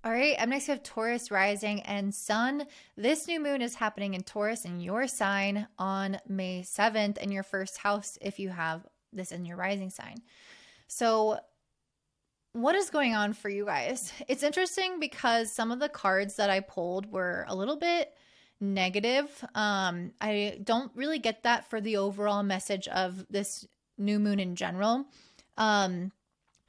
All right, up next we have Taurus rising and sun. This new moon is happening in Taurus in your sign on May 7th in your first house if you have this in your rising sign. So what is going on for you guys? It's interesting because some of the cards that I pulled were a little bit negative. I don't really get that for the overall message of this new moon in general.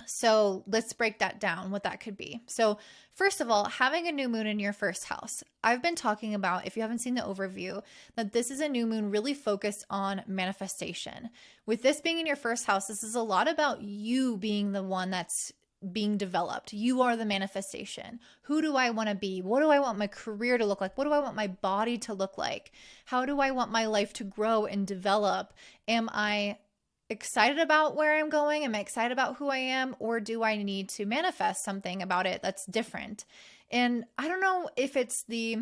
So let's break that down, what that could be. So first of all, having a new moon in your first house. I've been talking about, if you haven't seen the overview, that this is a new moon really focused on manifestation. With this being in your first house, this is a lot about you being the one that's being developed. You are the manifestation. Who do I want to be? What do I want my career to look like? What do I want my body to look like? How do I want my life to grow and develop? Am I excited about where I'm going? Am I excited about who I am? Or do I need to manifest something about it that's different? And I don't know if it's the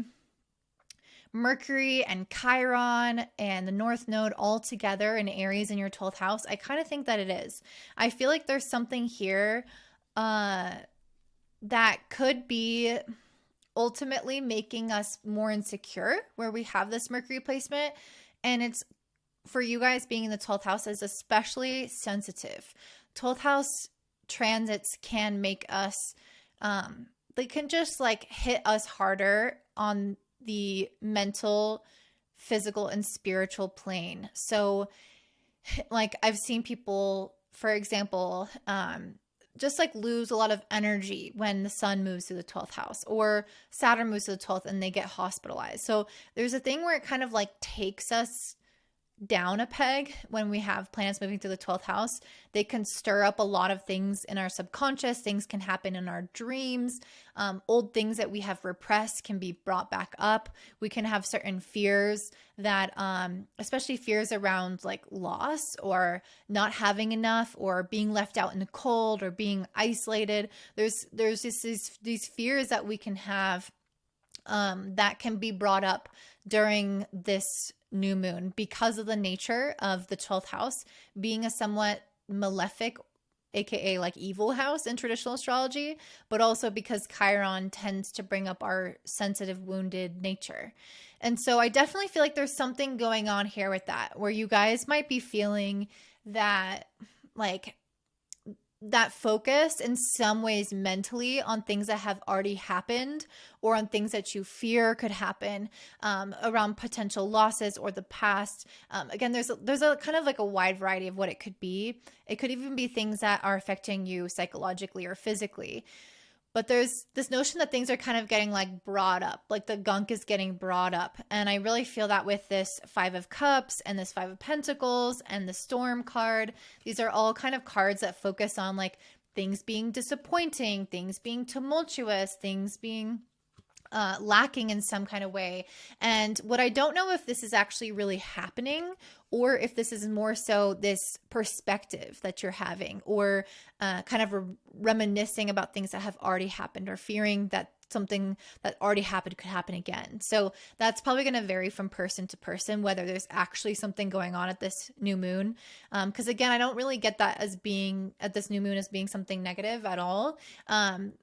Mercury and Chiron and the North Node all together in Aries in your 12th house. I kind of think that it is. I feel like there's something here that could be ultimately making us more insecure where we have this Mercury placement. And it's for you guys being in the 12th house is especially sensitive. 12th house transits can make us, they can just like hit us harder on the mental, physical, and spiritual plane. So like I've seen people, for example, just like lose a lot of energy when the sun moves to the 12th house or Saturn moves to the 12th and they get hospitalized. So there's a thing where it kind of like takes us down a peg when we have planets moving through the 12th house. They can stir up a lot of things in our subconscious. Things can happen in our dreams. Old things that we have repressed can be brought back up. We can have certain fears that, especially fears around like loss or not having enough or being left out in the cold or being isolated. There's just these fears that we can have that can be brought up during this new moon because of the nature of the 12th house being a somewhat malefic, aka like evil house in traditional astrology, but also because Chiron tends to bring up our sensitive, wounded nature. And so I definitely feel like there's something going on here with that, where you guys might be feeling that like that focus in some ways mentally on things that have already happened or on things that you fear could happen, around potential losses or the past. Again, there's a kind of like a wide variety of what it could be. It could even be things that are affecting you psychologically or physically. But there's this notion that things are kind of getting like brought up, like the gunk is getting brought up. And I really feel that with this 5 of Cups and this 5 of Pentacles and the Storm card. These are all kind of cards that focus on like things being disappointing, things being tumultuous, things being lacking in some kind of way. And what I don't know if this is actually really happening or if this is more so this perspective that you're having or kind of reminiscing about things that have already happened or fearing that something that already happened could happen again. So that's probably going to vary from person to person, whether there's actually something going on at this new moon. Because again, I don't really get that as being at this new moon as being something negative at all.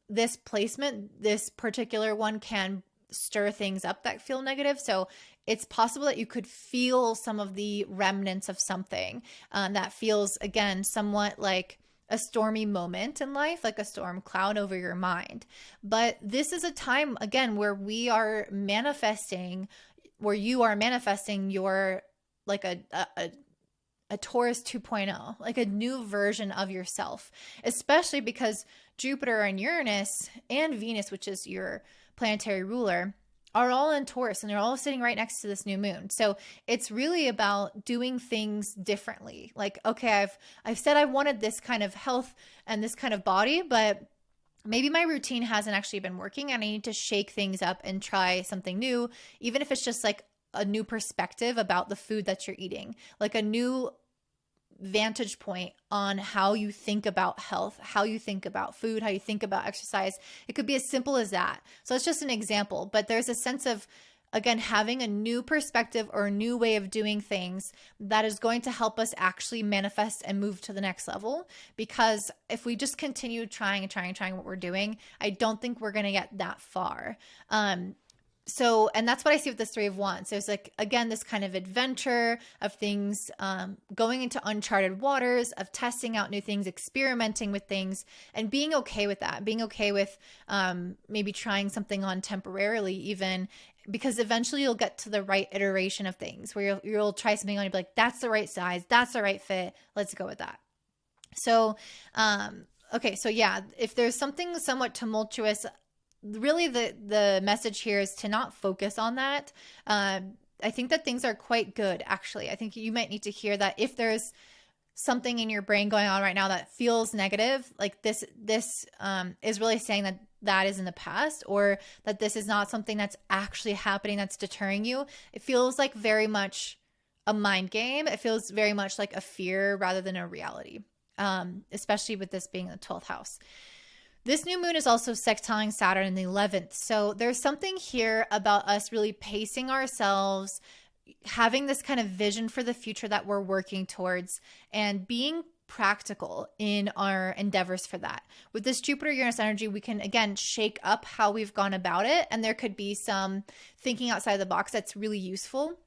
This placement, this particular one can stir things up that feel negative. So it's possible that you could feel some of the remnants of something that feels, again, somewhat like a stormy moment in life, like a storm cloud over your mind. But this is a time, again, where we are manifesting, where you are manifesting your, like a Taurus 2.0, like a new version of yourself, especially because Jupiter and Uranus and Venus, which is your planetary ruler, are all in Taurus and they're all sitting right next to this new moon. So it's really about doing things differently. Like, okay, I've said I wanted this kind of health and this kind of body, but maybe my routine hasn't actually been working and I need to shake things up and try something new, even if it's just like a new perspective about the food that you're eating, like a new vantage point on how you think about health, how you think about food, how you think about exercise. It could be as simple as that. So it's just an example, but there's a sense of again, having a new perspective or a new way of doing things that is going to help us actually manifest and move to the next level. Because if we just continue trying what we're doing, I don't think we're going to get that far. And that's what I see with this Three of Wands. There's like, again, this kind of adventure of things, going into uncharted waters, of testing out new things, experimenting with things, and being okay with that, being okay with maybe trying something on temporarily even, because eventually you'll get to the right iteration of things where you'll try something on, you'll be like, that's the right size, that's the right fit, let's go with that. So, okay, so yeah, if there's something somewhat tumultuous, really the message here is to not focus on that. I think that things are quite good, actually. I think you might need to hear that if there's something in your brain going on right now that feels negative, like this is really saying that is in the past, or that this is not something that's actually happening that's deterring you. It feels like very much a mind game. It feels very much like a fear rather than a reality, especially with this being the 12th house. This new moon is also sextiling Saturn in the 11th. So there's something here about us really pacing ourselves, having this kind of vision for the future that we're working towards, and being practical in our endeavors for that. With this Jupiter-Uranus energy, we can, again, shake up how we've gone about it. And there could be some thinking outside the box that's really useful.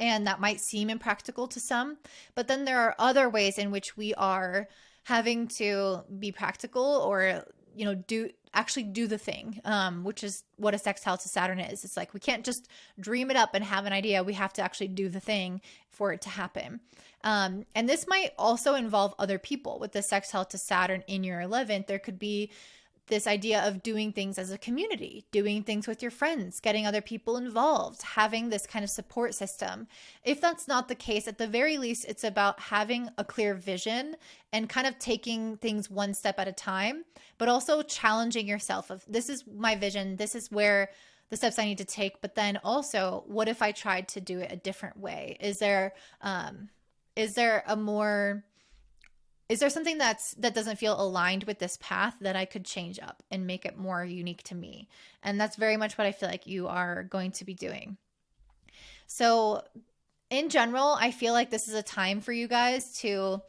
And that might seem impractical to some. But then there are other ways in which we are having to be practical, or, you know, do the thing, which is what a sextile to Saturn is. It's like we can't just dream it up and have an idea. We have to actually do the thing for it to happen. And this might also involve other people. With the sextile to Saturn in your 11th, there could be this idea of doing things as a community, doing things with your friends, getting other people involved, having this kind of support system. If that's not the case, at the very least, it's about having a clear vision and kind of taking things one step at a time, but also challenging yourself of, this is my vision, this is where the steps I need to take, but then also, what if I tried to do it a different way? Is there something that doesn't feel aligned with this path that I could change up and make it more unique to me? And that's very much what I feel like you are going to be doing. So in general, I feel like this is a time for you guys to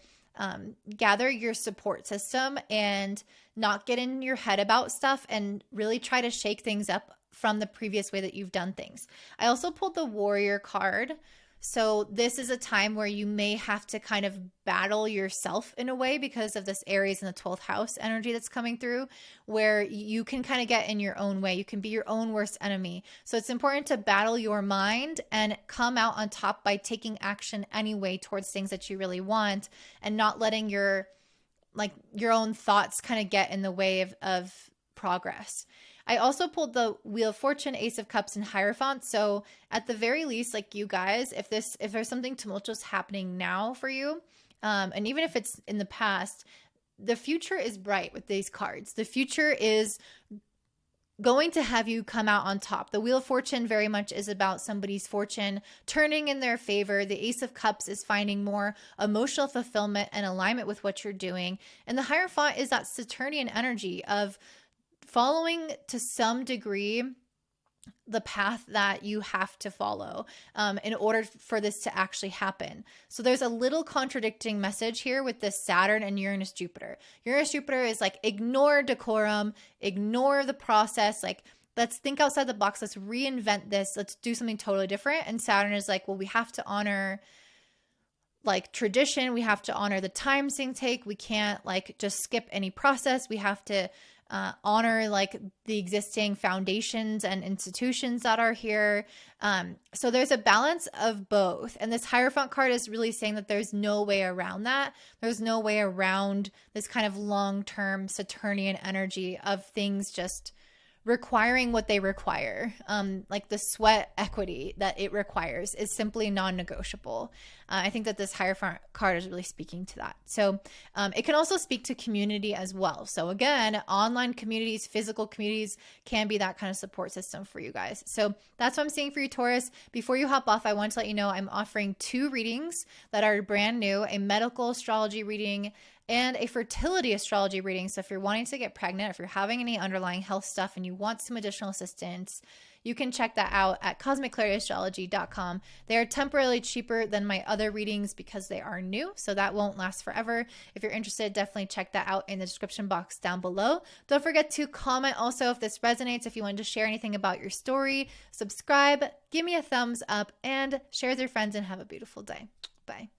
gather your support system and not get in your head about stuff, and really try to shake things up from the previous way that you've done things. I also pulled the Warrior card. So this is a time where you may have to kind of battle yourself in a way because of this Aries in the 12th house energy that's coming through, where you can kind of get in your own way. You can be your own worst enemy. So it's important to battle your mind and come out on top by taking action anyway towards things that you really want, and not letting your own thoughts kind of get in the way of progress. I also pulled the Wheel of Fortune, Ace of Cups, and Hierophant. So at the very least, like, you guys, if there's something tumultuous happening now for you, and even if it's in the past, the future is bright with these cards. The future is going to have you come out on top. The Wheel of Fortune very much is about somebody's fortune turning in their favor. The Ace of Cups is finding more emotional fulfillment and alignment with what you're doing. And the Hierophant is that Saturnian energy of following to some degree the path that you have to follow in order for this to actually happen. So there's a little contradicting message here with this Saturn and Uranus Jupiter. Uranus Jupiter is like, ignore decorum, ignore the process, like, let's think outside the box, let's reinvent this, let's do something totally different. And Saturn is like, well, we have to honor like tradition, we have to honor the time things take, we can't like just skip any process, we have to honor like the existing foundations and institutions that are here. So there's a balance of both. And this Hierophant card is really saying that there's no way around that. There's no way around this kind of long-term Saturnian energy of things just requiring what they require. Like the sweat equity that it requires is simply non-negotiable. I think that this Hierophant card is really speaking to that. So it can also speak to community as well. So again, online communities, physical communities can be that kind of support system for you guys. So that's what I'm seeing for you, Taurus. Before you hop off, I want to let you know I'm offering 2 readings that are brand new, a medical astrology reading and a fertility astrology reading. So if you're wanting to get pregnant, if you're having any underlying health stuff and you want some additional assistance, you can check that out at cosmicclarity.astrology.com. They are temporarily cheaper than my other readings because they are new, so that won't last forever. If you're interested, definitely check that out in the description box down below. Don't forget to comment also if this resonates, if you wanted to share anything about your story, subscribe, give me a thumbs up, and share with your friends, and have a beautiful day. Bye.